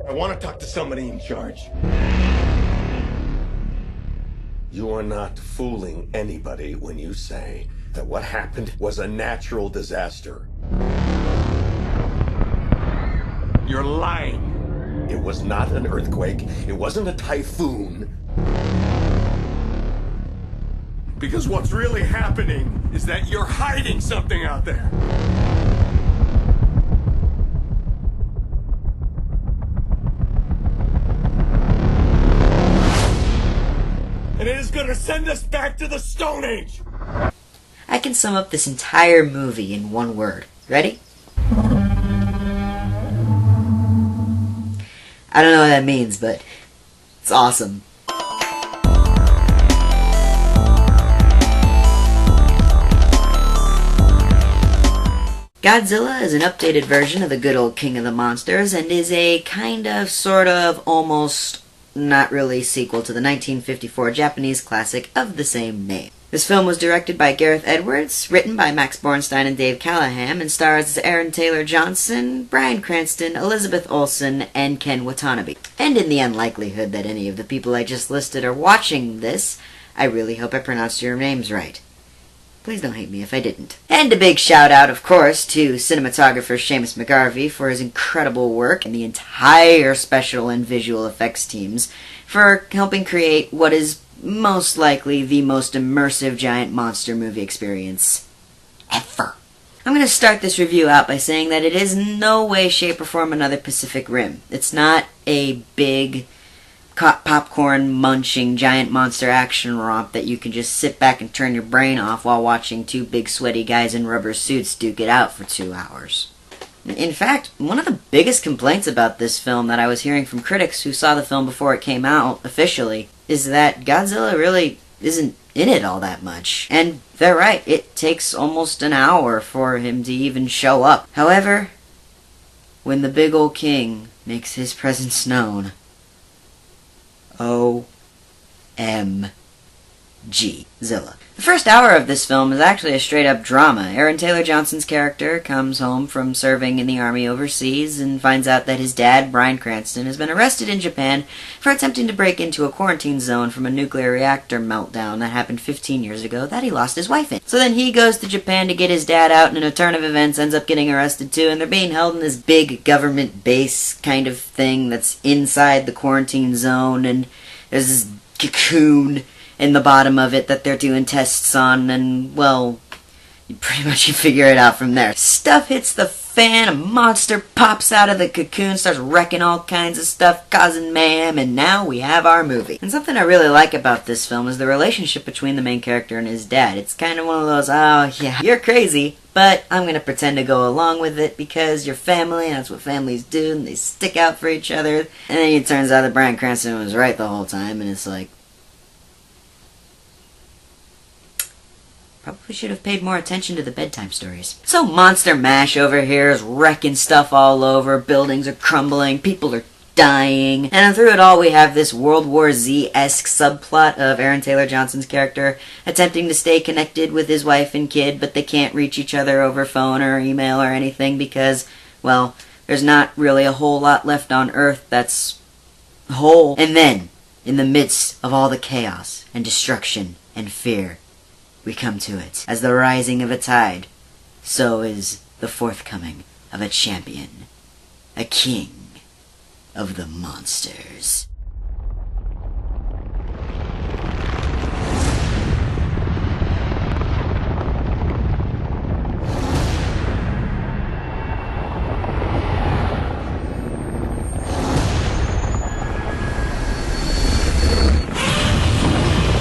I want to talk to somebody in charge. You are not fooling anybody when you say that what happened was a natural disaster. You're lying. It was not an earthquake. It wasn't a typhoon. Because what's really happening is that you're hiding something out there. And it is going to send us back to the Stone Age. I can sum up this entire movie in one word. Ready? I don't know what that means, but it's awesome. Godzilla is an updated version of the good old King of the Monsters and is a kind of, sort of, almost, not really sequel to the 1954 Japanese classic of the same name. This film was directed by Gareth Edwards, written by Max Bornstein and Dave Callahan, and stars Aaron Taylor Johnson, Bryan Cranston, Elizabeth Olsen, and Ken Watanabe. And in the unlikelihood that any of the people I just listed are watching this, I really hope I pronounced your names right. Please don't hate me if I didn't. And a big shout out, of course, to cinematographer Seamus McGarvey for his incredible work, and the entire special and visual effects teams for helping create what is most likely the most immersive giant monster movie experience ever. I'm going to start this review out by saying that it is in no way, shape, or form another Pacific Rim. It's not a big popcorn munching giant monster action romp that you can just sit back and turn your brain off while watching two big sweaty guys in rubber suits duke it out for 2 hours. In fact, one of the biggest complaints about this film that I was hearing from critics who saw the film before it came out officially is that Godzilla really isn't in it all that much. And they're right, it takes almost an hour for him to even show up. However, when the big old king makes his presence known, O.M.G. Zilla. The first hour of this film is actually a straight-up drama. Aaron Taylor Johnson's character comes home from serving in the army overseas and finds out that his dad, Bryan Cranston, has been arrested in Japan for attempting to break into a quarantine zone from a nuclear reactor meltdown that happened 15 years ago that he lost his wife in. So then he goes to Japan to get his dad out, and in a turn of events ends up getting arrested too, and they're being held in this big government base kind of thing that's inside the quarantine zone, and there's this cocoon in the bottom of it that they're doing tests on, and, well, you figure it out from there. Stuff hits the fan, a monster pops out of the cocoon, starts wrecking all kinds of stuff, causing mayhem, and now we have our movie. And something I really like about this film is the relationship between the main character and his dad. It's kind of one of those, oh yeah, you're crazy, but I'm going to pretend to go along with it because you're family, and that's what families do, and they stick out for each other. And then it turns out that Bryan Cranston was right the whole time, and it's like, probably should have paid more attention to the bedtime stories. So Monster Mash over here is wrecking stuff all over, buildings are crumbling, people are dying, and through it all we have this World War Z-esque subplot of Aaron Taylor Johnson's character attempting to stay connected with his wife and kid, but they can't reach each other over phone or email or anything because, well, there's not really a whole lot left on Earth that's whole. And then, in the midst of all the chaos and destruction and fear, we come to it. As the rising of a tide, so is the forthcoming of a champion, a king of the monsters.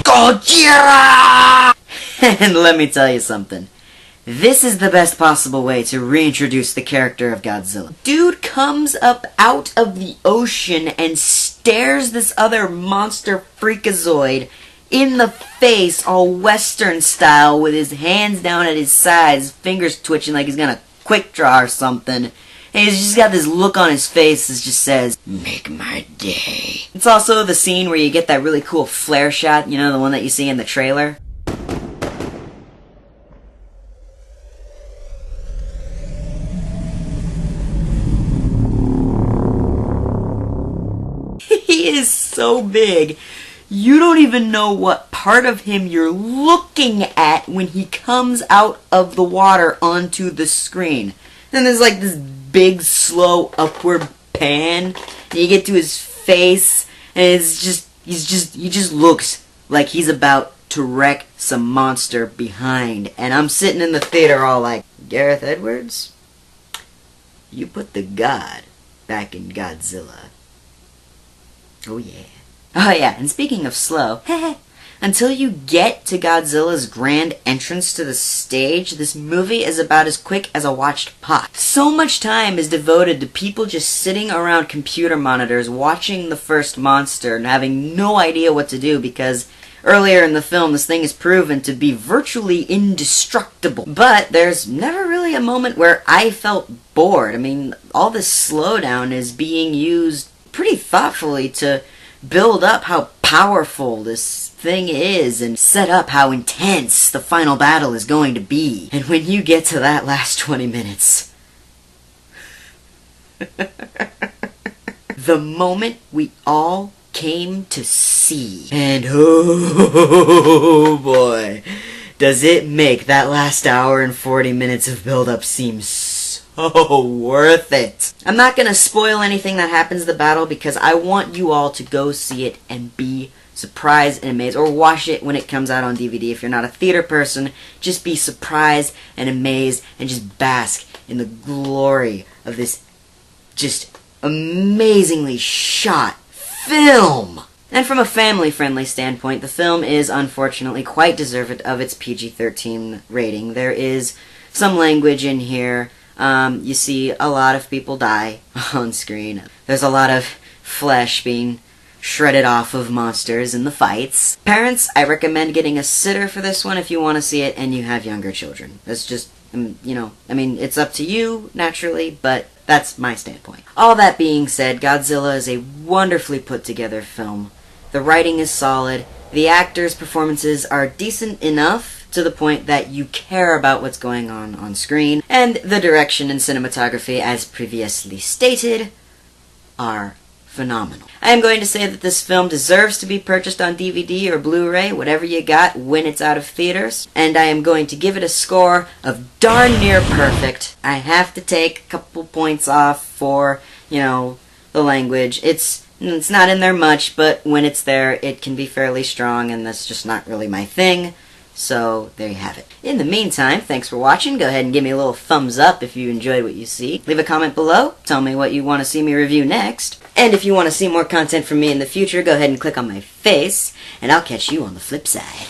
Godzilla! And let me tell you something. This is the best possible way to reintroduce the character of Godzilla. Dude comes up out of the ocean and stares this other monster freakazoid in the face, all Western style, with his hands down at his sides, fingers twitching like he's gonna quick draw or something. And he's just got this look on his face that just says, "Make my day." It's also the scene where you get that really cool flare shot, you know, the one that you see in the trailer. He is so big, you don't even know what part of him you're looking at when he comes out of the water onto the screen. Then there's like this big, slow upward pan, and you get to his face, and he just looks like he's about to wreck some monster behind. And I'm sitting in the theater all like, Gareth Edwards, you put the God back in Godzilla. Oh yeah. Oh yeah, and speaking of slow, until you get to Godzilla's grand entrance to the stage, this movie is about as quick as a watched pop. So much time is devoted to people just sitting around computer monitors watching the first monster and having no idea what to do because earlier in the film this thing is proven to be virtually indestructible. But there's never really a moment where I felt bored. I mean, all this slowdown is being used pretty thoughtfully to build up how powerful this thing is and set up how intense the final battle is going to be. And when you get to that last 20 minutes, the moment we all came to see, and oh boy, does it make that last hour and 40 minutes of build-up seem so worth it. I'm not going to spoil anything that happens in the battle because I want you all to go see it and be surprised and amazed, or watch it when it comes out on DVD. If you're not a theater person, just be surprised and amazed and just bask in the glory of this just amazingly shot film. And from a family-friendly standpoint, the film is unfortunately quite deserved of its PG-13 rating. There is some language in here. You see a lot of people die on screen. There's a lot of flesh being shredded off of monsters in the fights. Parents, I recommend getting a sitter for this one if you want to see it and you have younger children. That's just, you know, I mean, it's up to you, naturally, but that's my standpoint. All that being said, Godzilla is a wonderfully put together film. The writing is solid, the actors' performances are decent enough to the point that you care about what's going on screen, and the direction and cinematography, as previously stated, are phenomenal. I am going to say that this film deserves to be purchased on DVD or Blu-ray, whatever you got, when it's out of theaters, and I am going to give it a score of darn near perfect. I have to take a couple points off for, you know, the language. It's not in there much, but when it's there, it can be fairly strong, and that's just not really my thing. So, there you have it. In the meantime, thanks for watching. Go ahead and give me a little thumbs up if you enjoyed what you see. Leave a comment below. Tell me what you want to see me review next. And if you want to see more content from me in the future, go ahead and click on my face, and I'll catch you on the flip side.